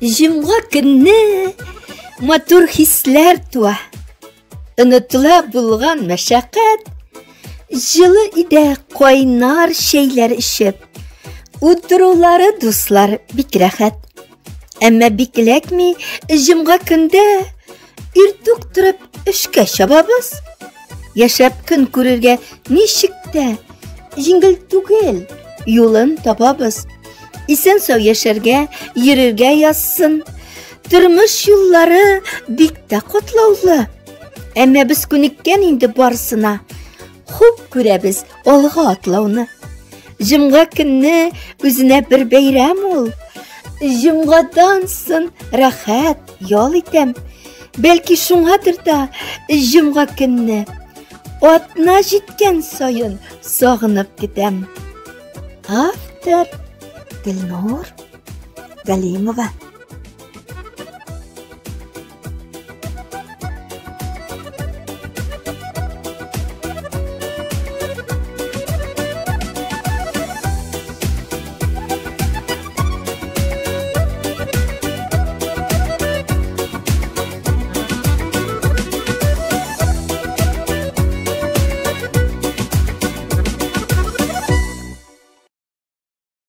Җомга көнне матур хисләр туа. Онытыла булган мәшәкать, җылы идә кайнар шәйләр ишеп, утырулары дуслар бик рәхәт. Әмма бик эләкми җомга көндә иртүк торып эшкә чабабыз. Яшәп көн күрергә ничек тә җиңел түгел, юлын табабыз. Исән-сау яшәргә, йөрергә язсын. Тормыш юллары бик тә катлаулы. Әмма без күнеккән инде барысына. Хуп күрәбез алга атлауны. Җомга көнне үзенә бер бәйрәм ул. Җомгадан соң рәхәт ял итәм. Бәлки шуңадыр да җомга көнне атна җиткән саен сагынып китәм. Автор Гөлнур Галимова.